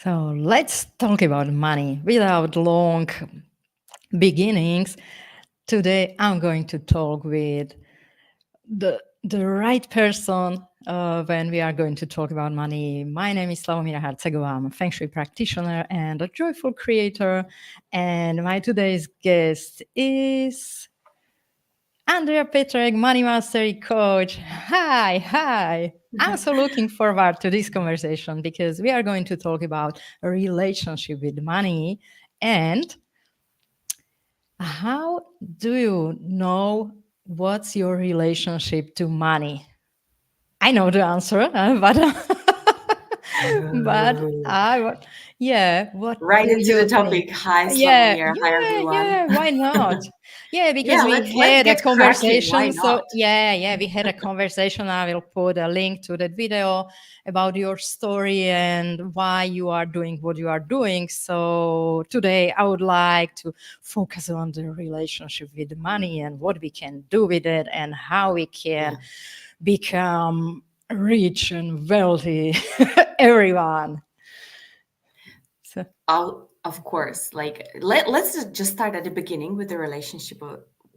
So let's talk about money without long beginnings. Today, I'm going to talk with the right person when we are going to talk about money. My name is Slavomira Hercegova. I'm a Feng Shui practitioner and a joyful creator. And my today's guest is Andrea Petrek, money mastery coach. Hi. I'm so looking forward to this conversation because we are going to talk about a relationship with money and how do you know what's your relationship to money? I know the answer, but Oh, yeah, what right do into the you think? topic. Hi, Yeah, Slavomir. Hi, yeah, everyone. yeah. Why not? Yeah, because Yeah, we let's had a get cracking. Why conversation. not? So yeah, we had a conversation. I will put a link to that video about your story and why you are doing what you are doing. So today I would like to focus on the relationship with money and what we can do with it and how we can Yeah. become rich and wealthy, everyone. So, Of course. Like let's just start at the beginning with the relationship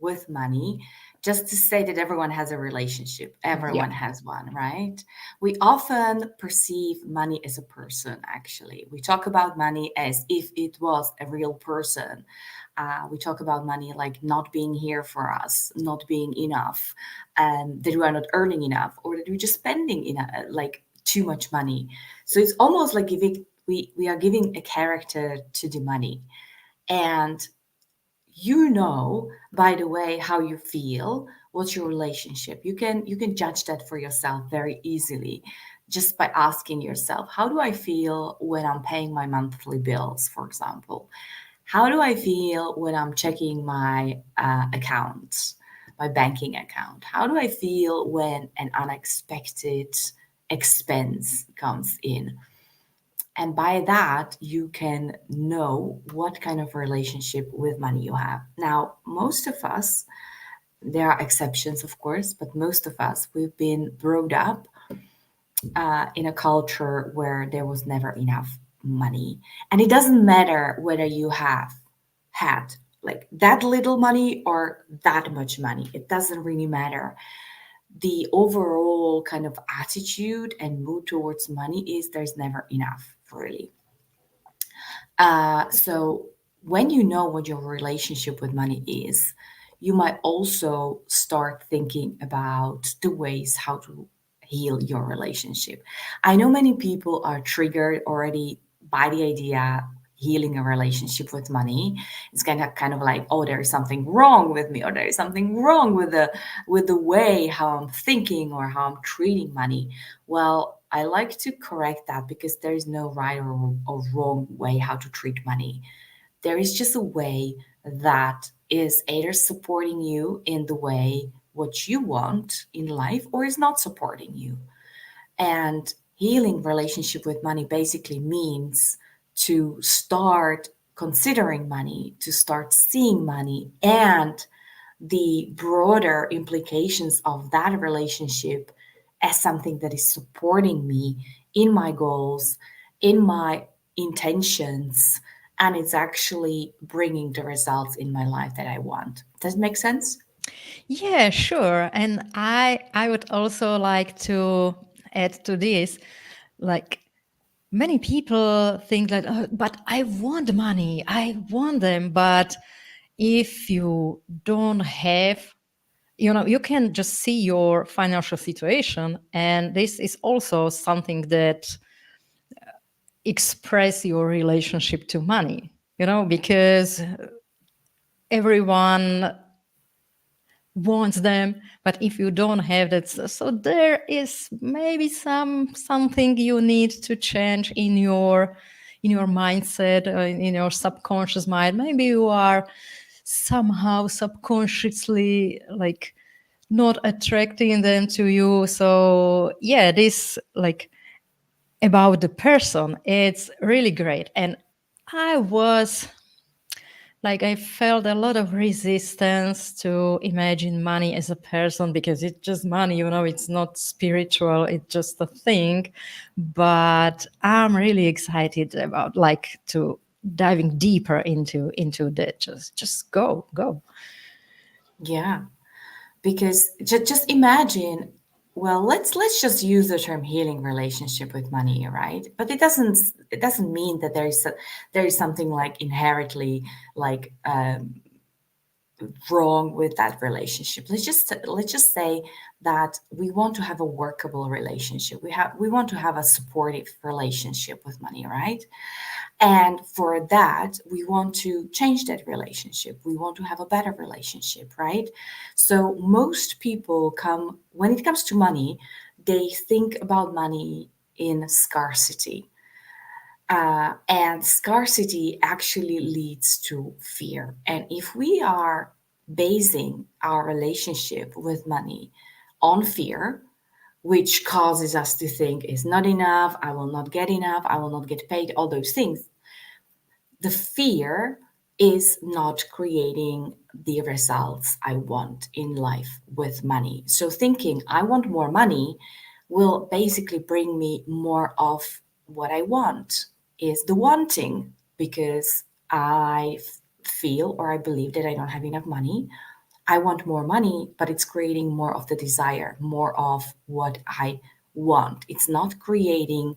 with money. Just to say that everyone has a relationship. yeah. Everyone has one, right? We often perceive money as a person, actually. We talk about money as if it was a real person. We talk about money like not being here for us, not being enough, that we are not earning enough, or that we're just spending like too much money. So it's almost like giving we are giving a character to the money, and by the way how you feel, what's your relationship. You can judge that for yourself very easily just by asking yourself, how do I feel when I'm paying my monthly bills, for example? How do I feel when I'm checking my accounts, my banking account? How do I feel when an unexpected expense comes in? And by that, you can know what kind of relationship with money you have. Now, most of us, there are exceptions, of course, but most of us, we've been brought up in a culture where there was never enough money. And it doesn't matter whether you have had like that little money or that much money, it doesn't really matter. The overall kind of attitude and mood towards money is there's never enough, really. So when you know what your relationship with money is, you might also start thinking about the ways how to heal your relationship. I know many people are triggered already by the idea healing a relationship with money. It's kind of like, oh, there's something wrong with me, or there's something wrong with the way how I'm thinking or how I'm treating money. Well, I like to correct that because there is no right or wrong way how to treat money. There is just a way that is either supporting you in the way what you want in life or is not supporting you. And healing relationship with money basically means to start considering money, to start seeing money and the broader implications of that relationship as something that is supporting me in my goals, in my intentions, and it's actually bringing the results in my life that I want. Does it make sense? Yeah, sure. And I would also like to add to this, like many people think that, oh, but I want money, I want them. But if you don't have, you can just see your financial situation, and this is also something that express your relationship to money. Because everyone wants them, but if you don't have that, so there is maybe something you need to change in your mindset, in your subconscious mind. Maybe you are somehow subconsciously like not attracting them to you. So yeah, this like about the person, it's really great. And I was Like I felt a lot of resistance to imagine money as a person because it's just money, it's not spiritual, it's just a thing. But I'm really excited about like to diving deeper into that. Just go. Yeah, because just imagine, well, let's just use the term healing relationship with money, right? But it doesn't mean that there is something like inherently like wrong with that relationship. Let's just say that we want to have a workable relationship. We want to have a supportive relationship with money, right? And for that, we want to change that relationship. We want to have a better relationship, right? So most people when it comes to money, they think about money in scarcity. And scarcity actually leads to fear. And if we are basing our relationship with money on fear, which causes us to think is not enough, I will not get enough, I will not get paid, all those things, the fear is not creating the results I want in life with money. So thinking I want more money will basically bring me more of what I want, is the wanting, because I feel or I believe that I don't have enough money. I want more money, but it's creating more of the desire, more of what I want. It's not creating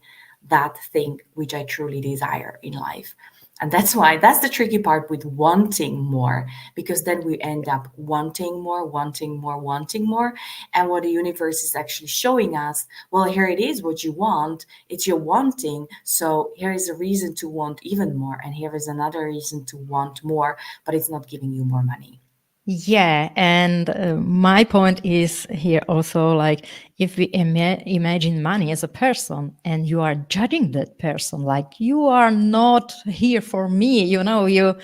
that thing which I truly desire in life. And that's the tricky part with wanting more, because then we end up wanting more, wanting more, wanting more. And what the universe is actually showing us, well, here it is what you want, it's your wanting. So here is a reason to want even more. And here is another reason to want more, but it's not giving you more money. Yeah, and my point is here also like if we imagine money as a person and you are judging that person, like you are not here for me, you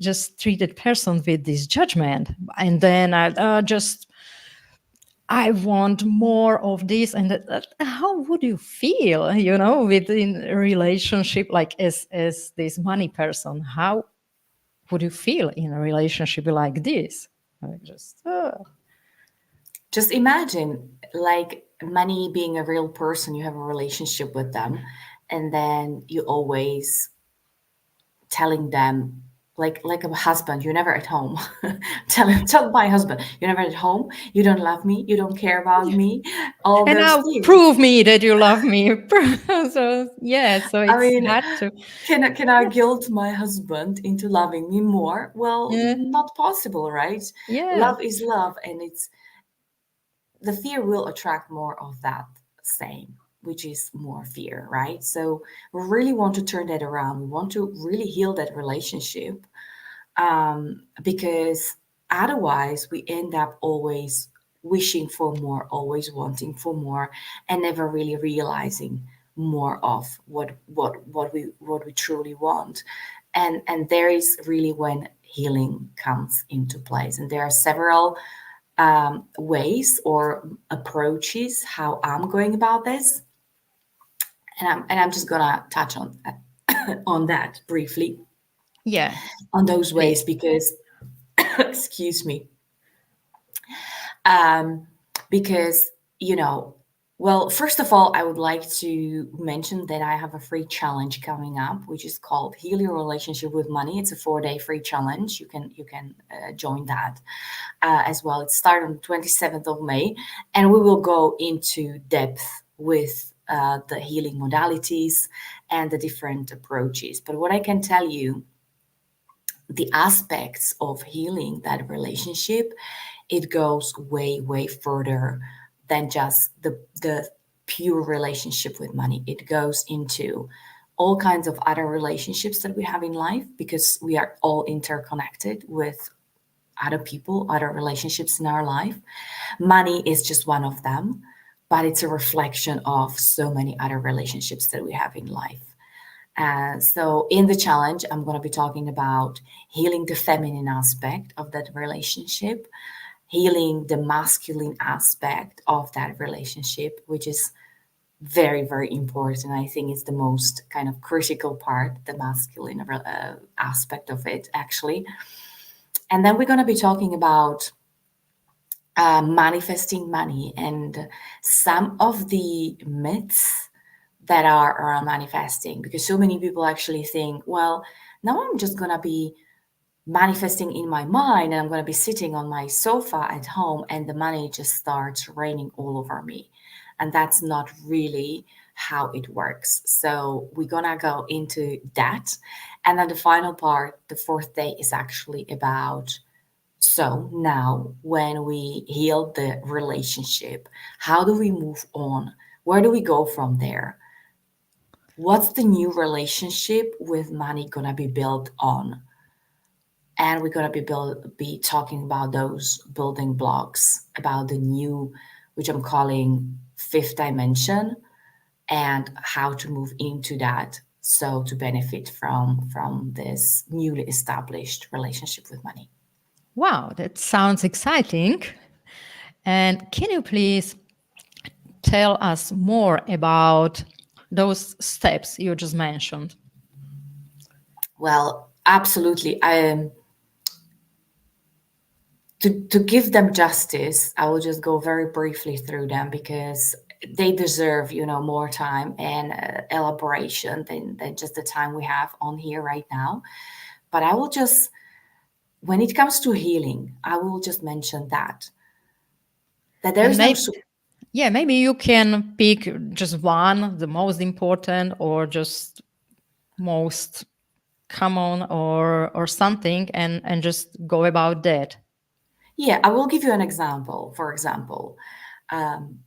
just treat that person with this judgment, and then I want more of this, and how would you feel, within a relationship like as this money person? How would you feel in a relationship like this? Like just Just imagine like money being a real person, you have a relationship with them, and then you always telling them, like a husband, you're never at home. Tell my husband, you're never at home, you don't love me, you don't care about me, all and those now things. prove me that you love me. So yeah, so I it's mean, hard to. can I guilt my husband into loving me more? Well, Yeah, not possible, right? yeah, Love is love, and it's the fear will attract more of that same, which is more fear, right? So we really want to turn that around. We want to really heal that relationship, because otherwise we end up always wishing for more, always wanting for more, and never really realizing more of what we truly want. And there is really when healing comes into place. And there are several ways or approaches how I'm going about this, and I'm just gonna touch on on that briefly, yeah. on those ways, Please. because excuse me, um, because you know, well, first of all, I would like to mention that I have a free challenge coming up, which is called Heal Your Relationship with Money. It's a 4-day free challenge. You can join that as well. It starts on the 27th of May, and we will go into depth with the healing modalities and the different approaches. But what I can tell you, the aspects of healing that relationship, it goes way, way further than just the pure relationship with money. It goes into all kinds of other relationships that we have in life, because we are all interconnected with other people, other relationships in our life. Money is just one of them, but it's a reflection of so many other relationships that we have in life. So, in the challenge, I'm going to be talking about healing the feminine aspect of that relationship, healing the masculine aspect of that relationship, which is very, very important. I think it's the most kind of critical part, the masculine aspect of it, actually. And then we're going to be talking about manifesting money and some of the myths that are around manifesting, because so many people actually think, well, now I'm just going to be manifesting in my mind and I'm going to be sitting on my sofa at home and the money just starts raining all over me. And that's not really how it works. So we're going to go into that. And then the final part, the fourth day, is actually about, so now when we heal the relationship, how do we move on? Where do we go from there? What's the new relationship with money gonna be built on? And we're gonna be talking about those building blocks, about the new, which I'm calling fifth dimension, and how to move into that, so to benefit from this newly established relationship with money. Wow, that sounds exciting. And can you please tell us more about those steps you just mentioned? Well, absolutely. To give them justice, I will just go very briefly through them because they deserve, more time and elaboration than just the time we have on here right now. But I will just, when it comes to healing, I will just mention that there And is no maybe, yeah, maybe you can pick just one, the most important, or just most common, or something, and just go about that. yeah, I will give you an example. For example, um,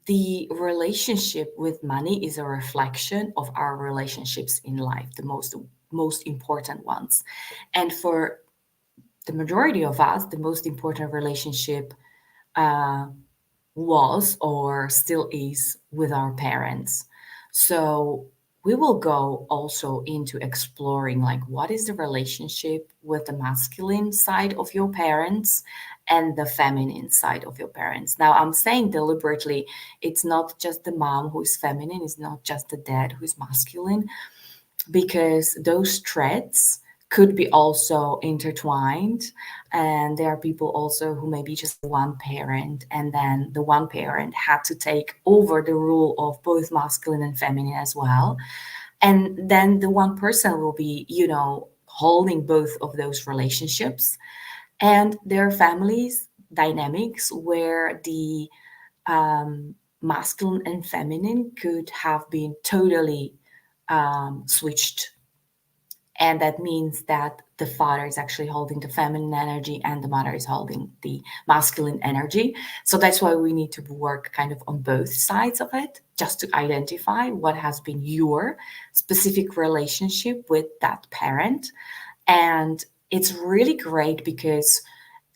the relationship with money is a reflection of our relationships in life, the most important ones. And for the majority of us, the most important relationship uh, was or still is with our parents. So we will go also into exploring, like, what is the relationship with the masculine side of your parents and the feminine side of your parents. Now, I'm saying deliberately, it's not just the mom who is feminine, it's not just the dad who is masculine, because those threads could be also intertwined. And there are people also who maybe just one parent, and then the one parent had to take over the rule of both masculine and feminine as well. And then the one person will be, holding both of those relationships. And there are families dynamics where the masculine and feminine could have been totally switched, and that means that the father is actually holding the feminine energy and the mother is holding the masculine energy. So that's why we need to work kind of on both sides of it, just to identify what has been your specific relationship with that parent. And it's really great because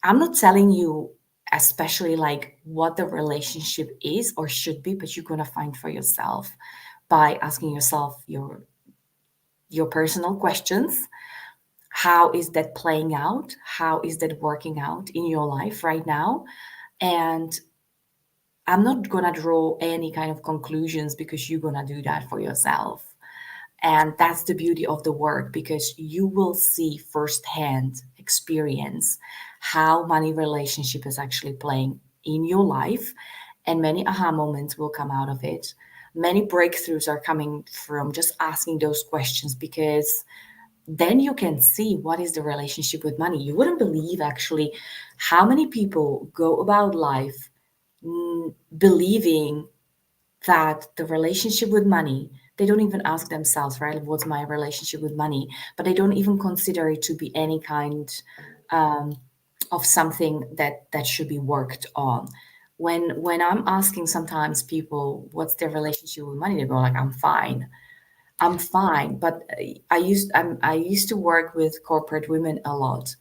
I'm not telling you especially like what the relationship is or should be, but you're going to find for yourself by asking yourself your personal questions. How is that playing out? How is that working out in your life right now? And I'm not going to draw any kind of conclusions because you're going to do that for yourself. And that's the beauty of the work, because you will see firsthand experience how money relationship is actually playing in your life, and many aha moments will come out of it. Many breakthroughs are coming from just asking those questions, because then you can see what is the relationship with money. You wouldn't believe actually how many people go about life believing that the relationship with money, they don't even ask themselves, right? What's my relationship with money? But they don't even consider it to be any kind um, of something that should be worked on. When I'm asking sometimes people what's their relationship with money, they go like, I'm fine. I'm fine. But I used to work with corporate women a lot.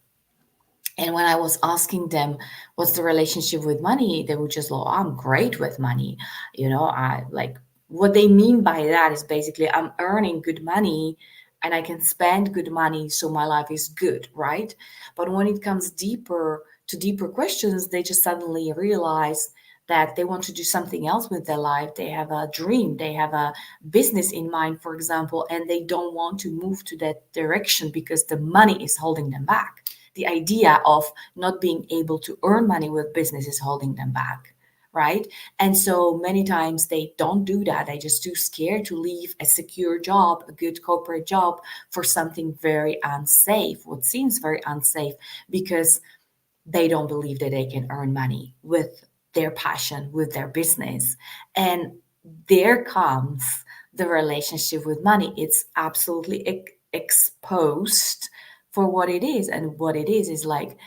And when I was asking them what's the relationship with money, they would just, oh, I'm great with money. I like, what they mean by that is basically I'm earning good money and I can spend good money, so my life is good, right? But when it comes deeper to deeper questions, they just suddenly realize that they want to do something else with their life. They have a dream, they have a business in mind, for example, and they don't want to move to that direction because the money is holding them back. The idea of not being able to earn money with business is holding them back, right? And so many times they don't do that. They're just too scared to leave a secure job, a good corporate job, for something very unsafe, what seems very unsafe, because they don't believe that they can earn money with their passion, with their business. And there comes the relationship with money. It's absolutely exposed for what it is. And what it is like,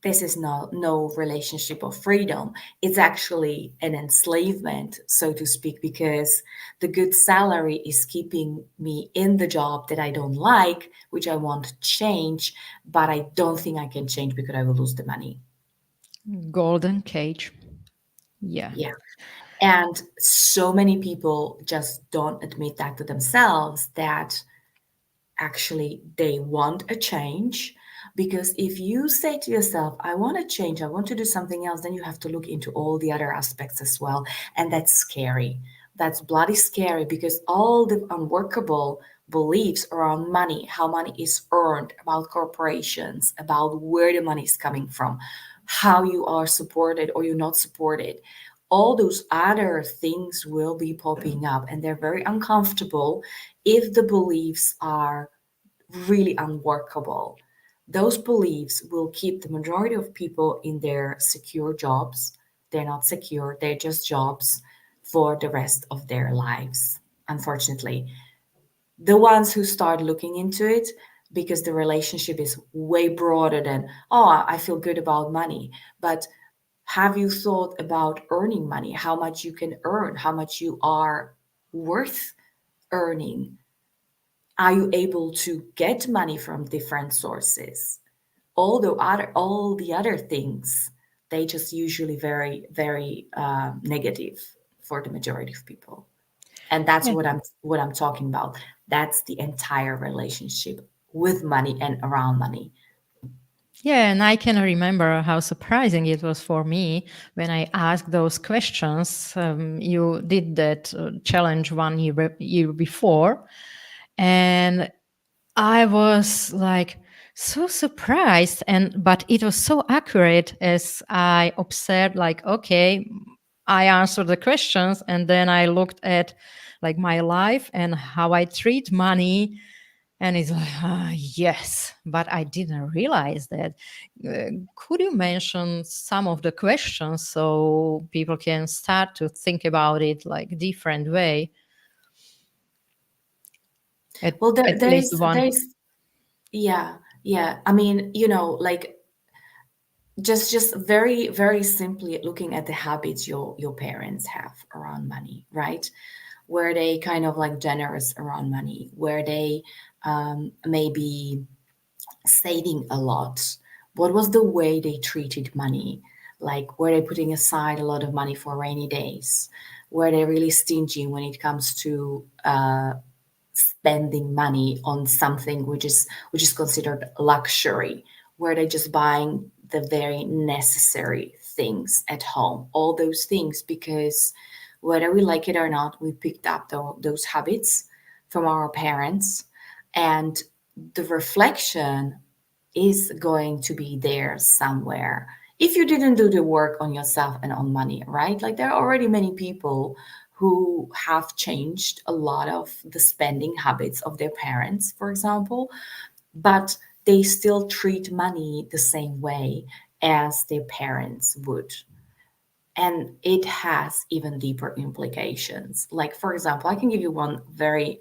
this is no relationship of freedom. It's actually an enslavement, so to speak, because the good salary is keeping me in the job that I don't like, which I want to change, but I don't think I can change because I will lose the money. Golden cage. Yeah. Yeah. And so many people just don't admit that to themselves, that actually they want a change. Because if you say to yourself, I want to change, I want to do something else, then you have to look into all the other aspects as well. And that's scary. That's bloody scary, because all the unworkable beliefs around money, how money is earned, about corporations, about where the money is coming from, how you are supported or you're not supported, all those other things will be popping up, and they're very uncomfortable if the beliefs are really unworkable. Those beliefs will keep the majority of people in their secure jobs. They're not secure, they're just jobs for the rest of their lives, unfortunately. The ones who start looking into it, because the relationship is way broader than, oh, I feel good about money. But have you thought about earning money? How much you can earn, how much you are worth earning? Are you able to get money from different sources? All the other things, they just usually very negative for the majority of people. And that's Yeah. what I'm talking about. That's the entire relationship with money and around money. Yeah, and I can remember how surprising it was for me when I asked those questions. You did that challenge 1 year before, and I was like so surprised, and but it was so accurate as I observed. Like, okay, I answered the questions, and then I looked at like my life and how I treat money, and it's like, yes, but I didn't realize that. Could you mention some of the questions so people can start to think about it like different way? At, Well, at least one. yeah, yeah. I mean, like, just very simply looking at the habits your parents have around money, right? Were they kind of like generous around money? Were they maybe saving a lot? What was the way they treated money? Like, were they putting aside a lot of money for rainy days? Were they really stingy when it comes to spending money on something which is considered luxury? Were they just buying the very necessary things at home? All those things, because whether we like it or not, we picked up those habits from our parents, and the reflection is going to be there somewhere. If you didn't do the work on yourself and on money, right? Like, there are already many people who have changed a lot of the spending habits of their parents, for example, but they still treat money the same way as their parents would. And it has even deeper implications. Like, for example, I can give you one very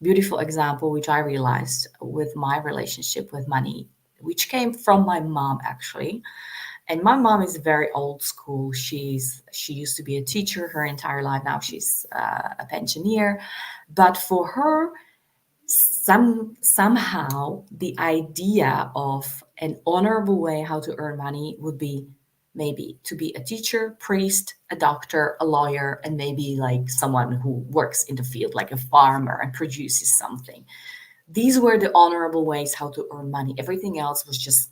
beautiful example, which I realized with my relationship with money, which came from my mom, actually. And my mom is very old school. She used to be a teacher her entire life. Now she's a pensioner. But for her, somehow the idea of an honorable way how to earn money would be maybe to be a teacher, priest, a doctor, a lawyer, and maybe like someone who works in the field, like a farmer and produces something. These were the honorable ways how to earn money. Everything else was just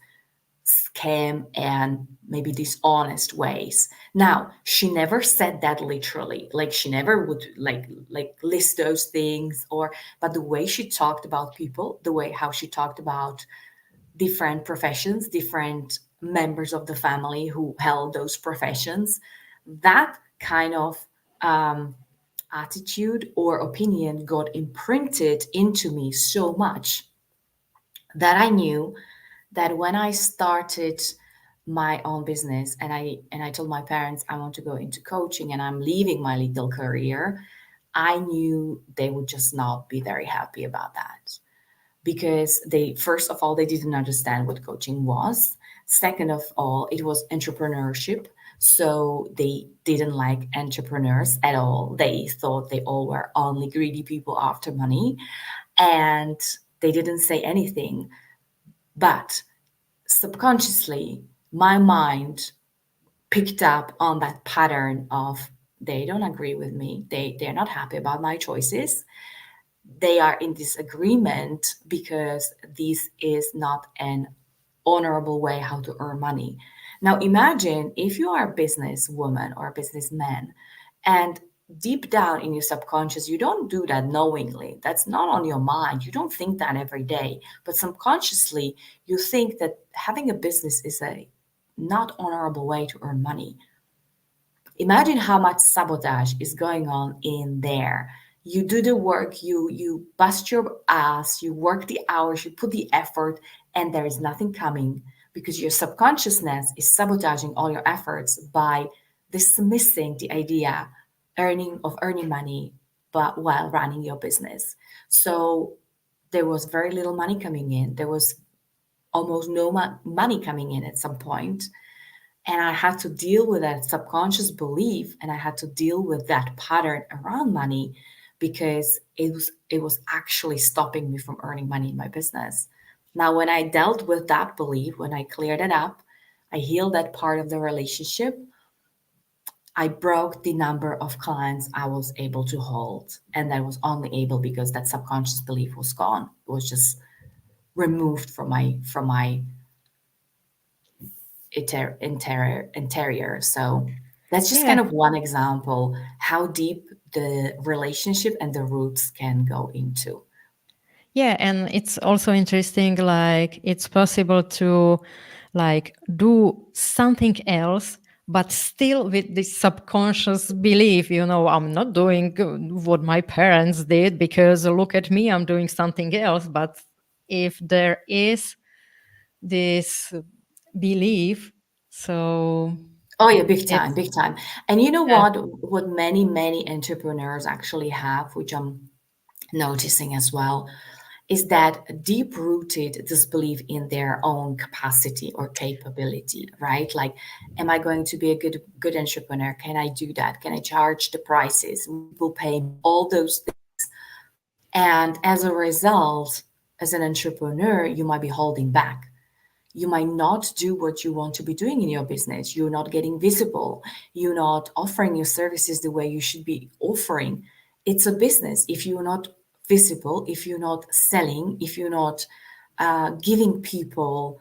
scam and maybe dishonest ways. Now, she never said that literally. Like she never would like list those things, or but the way she talked about people, the way how she talked about different professions, different members of the family who held those professions, that kind of attitude or opinion got imprinted into me so much that I knew that when I started my own business and I told my parents I want to go into coaching and I'm leaving my legal career, I knew they would just not be very happy about that, because they, first of all, they didn't understand what coaching was. Second of all, it was entrepreneurship, so they didn't like entrepreneurs at all. They thought they all were only greedy people after money, and they didn't say anything. But subconsciously, my mind picked up on that pattern of they don't agree with me, they're not happy about my choices, they are in disagreement because this is not an honorable way how to earn money. Now imagine if you are a businesswoman or a businessman, and deep down in your subconscious you don't do that knowingly, that's not on your mind, you don't think that every day, but subconsciously you think that having a business is a not honorable way to earn money. Imagine how much sabotage is going on in there. You do the work, you bust your ass, you work the hours, you put the effort, and there is nothing coming because your subconsciousness is sabotaging all your efforts by dismissing the idea earning money but while running your business. So there was very little money coming in. There was almost no money coming in at some point, and I had to deal with that subconscious belief, and I had to deal with that pattern around money because it was actually stopping me from earning money in my business. Now when I dealt with that belief, when I cleared it up, I healed that part of the relationship, I broke the number of clients I was able to hold, and that was only able because that subconscious belief was gone. It was just removed from my interior. So that's just Yeah. kind of one example how deep the relationship and the roots can go into. Yeah, and it's also interesting, like it's possible to like do something else, but still with this subconscious belief, I'm not doing what my parents did because look at me, I'm doing something else. But if there is this belief, so Oh yeah, big time, it's, big time. And you know yeah, what many entrepreneurs actually have, which I'm noticing as well, is that deep rooted disbelief in their own capacity or capability, right? Like, am I going to be a good entrepreneur? Can I do that? Can I charge the prices? Will people pay me? All those things. And as a result, as an entrepreneur, you might be holding back. You might not do what you want to be doing in your business. You're not getting visible. You're not offering your services the way you should be offering. It's a business. If you're not visible, if you're not selling, if you're not giving people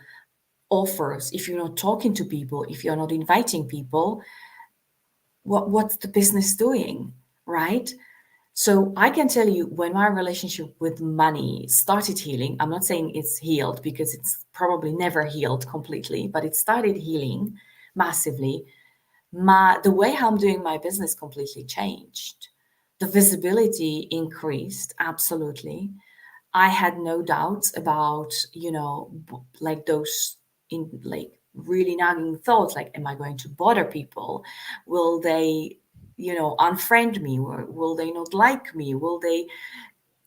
offers, if you're not talking to people, if you're not inviting people, what's the business doing, right? So I can tell you when my relationship with money started healing, I'm not saying it's healed because it's probably never healed completely, but it started healing massively. The way how I'm doing my business completely changed. The visibility increased absolutely. I had no doubts about, like those in like really nagging thoughts, like, am I going to bother people? Will they, unfriend me? Or will they not like me? Will they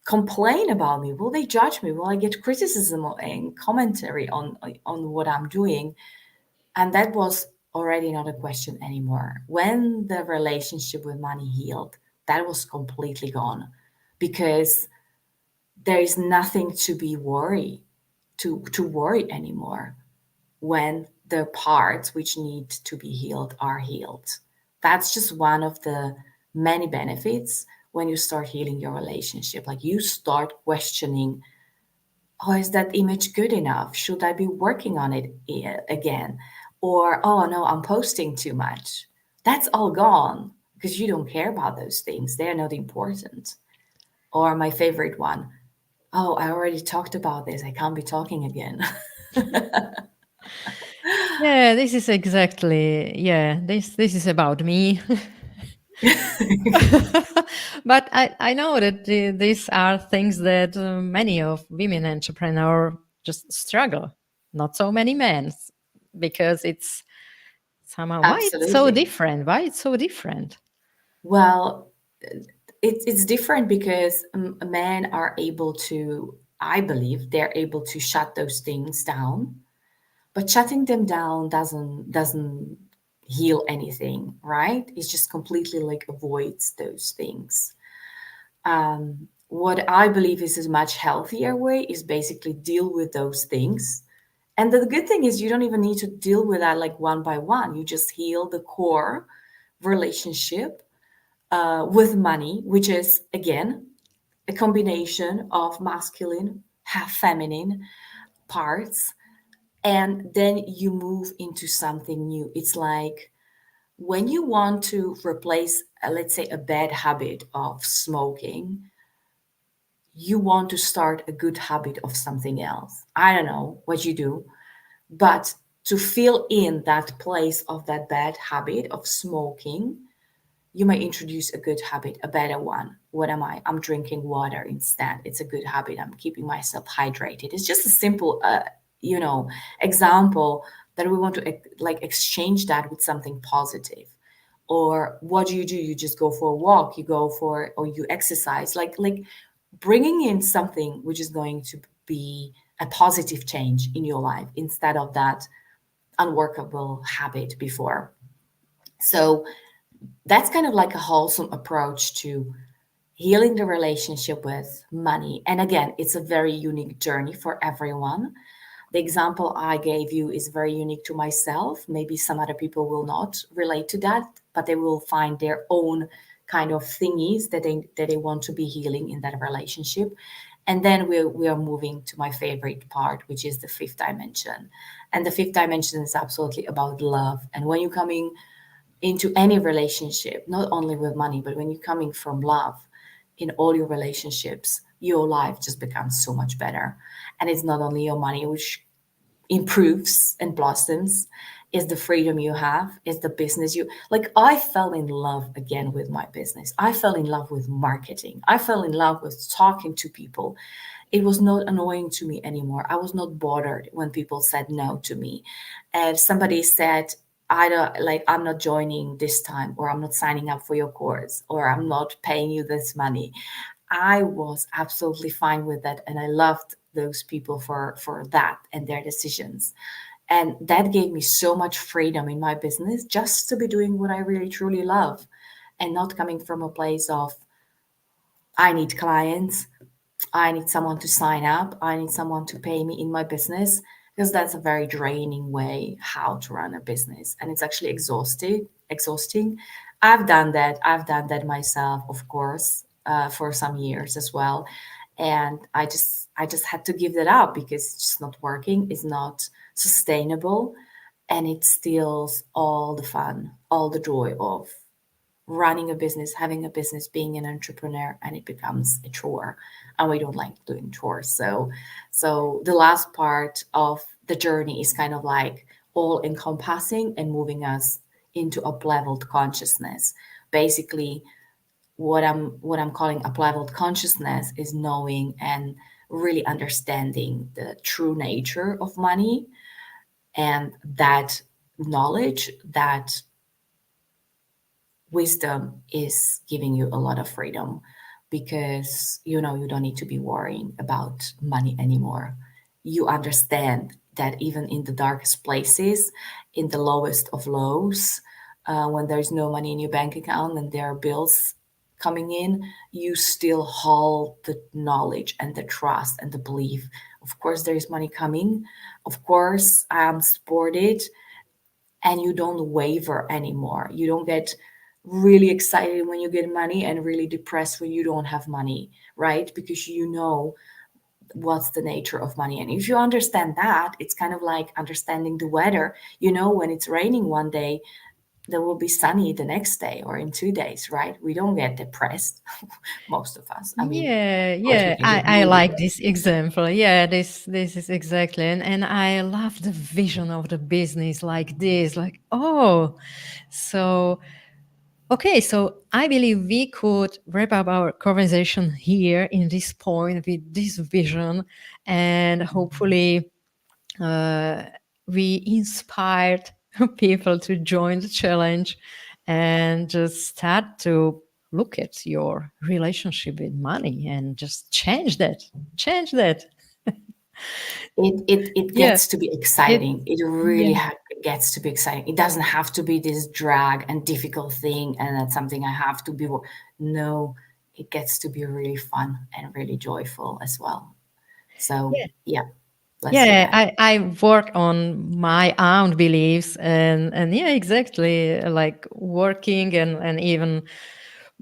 complain about me? Will they judge me? Will I get criticism and commentary on what I'm doing? And that was already not a question anymore. When the relationship with money healed, that was completely gone because there is nothing to be worry anymore when the parts which need to be healed are healed. That's just one of the many benefits when you start healing your relationship. Like you start questioning oh, is that image good enough? Should I be working on it again? Or, oh no, I'm posting too much. That's all gone because you don't care about those things. They're not important. Or my favorite one, oh, I already talked about this. I can't be talking again. Yeah, this is exactly, yeah, this is about me. But I know that these are things that many of women entrepreneurs just struggle. Not so many men, because it's somehow, why it's so Absolutely. different? Why it's so different? Well, it's different because men are able to, I believe, they're able to shut those things down. But shutting them down doesn't heal anything, right? It just completely like avoids those things. What I believe is a much healthier way is basically deal with those things. And the good thing is you don't even need to deal with that like one by one. You just heal the core relationship with money, which is again a combination of masculine, half feminine parts, and then you move into something new. It's like when you want to replace, let's say, a bad habit of smoking, you want to start a good habit of something else. I don't know what you do, but to fill in that place of that bad habit of smoking, you might introduce a good habit, a better one. What am I? I'm drinking water instead. It's a good habit. I'm keeping myself hydrated. It's just a simple, you know, example that we want to like exchange that with something positive. Or what do? You just go for a walk. You go for, or you exercise. Like bringing in something which is going to be a positive change in your life instead of that unworkable habit before. So that's kind of like a wholesome approach to healing the relationship with money. And again, it's a very unique journey for everyone. The example I gave you is very unique to myself. Maybe some other people will not relate to that, but they will find their own kind of thingies that they want to be healing in that relationship. And then we are moving to my favorite part, which is the fifth dimension. And the fifth dimension is absolutely about love. And when you're coming into any relationship, not only with money, but when you're coming from love in all your relationships, your life just becomes so much better. And it's not only your money, which improves and blossoms, is the freedom you have, is the business you like. I fell in love again with my business. I fell in love with marketing. I fell in love with talking to people. It was not annoying to me anymore. I was not bothered when people said no to me. And somebody said, I don't like, I'm not joining this time, or I'm not signing up for your course, or I'm not paying you this money. I was absolutely fine with that. And I loved those people for that and their decisions. And that gave me so much freedom in my business just to be doing what I really truly love and not coming from a place of I need clients, I need someone to sign up, I need someone to pay me in my business, because that's a very draining way how to run a business, and it's actually exhausting. I've done that myself, of course, for some years as well, and I just had to give that up because it's just not working. It's not sustainable, and it steals all the fun, all the joy of running a business, having a business, being an entrepreneur, and it becomes a chore. And we don't like doing chores. So the last part of the journey is kind of like all encompassing and moving us into up leveled consciousness. Basically, what I'm calling up leveled consciousness is knowing and really understanding the true nature of money, and that knowledge, that wisdom is giving you a lot of freedom, because you don't need to be worrying about money anymore. You understand that even in the darkest places, in the lowest of lows, when there's no money in your bank account and there are bills coming in, you still hold the knowledge and the trust and the belief. Of course, there is money coming. Of course, I am supported, and you don't waver anymore. You don't get really excited when you get money and really depressed when you don't have money, right? Because you know what's the nature of money. And if you understand that, it's kind of like understanding the weather. You know, when it's raining one day, there will be sunny the next day or in 2 days, right? We don't get depressed, most of us. I mean, Yeah, of course, we yeah. can get I moody. like this example. Yeah, this is exactly, and I love the vision of the business like this. Like, oh, so okay, so I believe we could wrap up our conversation here in this point with this vision, and hopefully we inspired people to join the challenge and just start to look at your relationship with money and just change that. Change that. It Yeah. gets to be It. exciting. It really Yeah. gets to be exciting. It doesn't have to be this drag and difficult thing, and that's something I have to be. No, it gets to be really fun and really joyful as well. So yeah, let's do Yeah, that. I work on my own beliefs and yeah, exactly, like working and even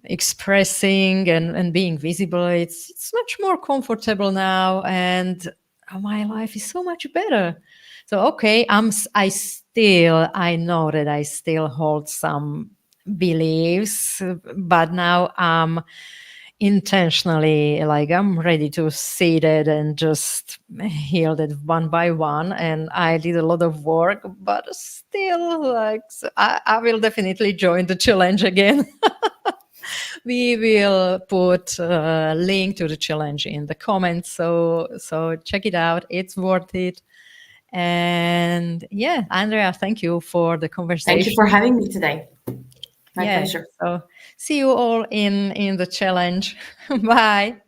expressing and being visible. It's much more comfortable now, and my life is so much better. So okay, I know that I still hold some beliefs, but now I'm intentionally like I'm ready to see that and just heal that one by one. And I did a lot of work, but still, like, so I will definitely join the challenge again. We will put a link to the challenge in the comments, so check it out. It's worth it. And yeah, Andrea, thank you for the Thank you for conversation. having me today. My Yeah, pleasure. so see you all in the challenge. Bye.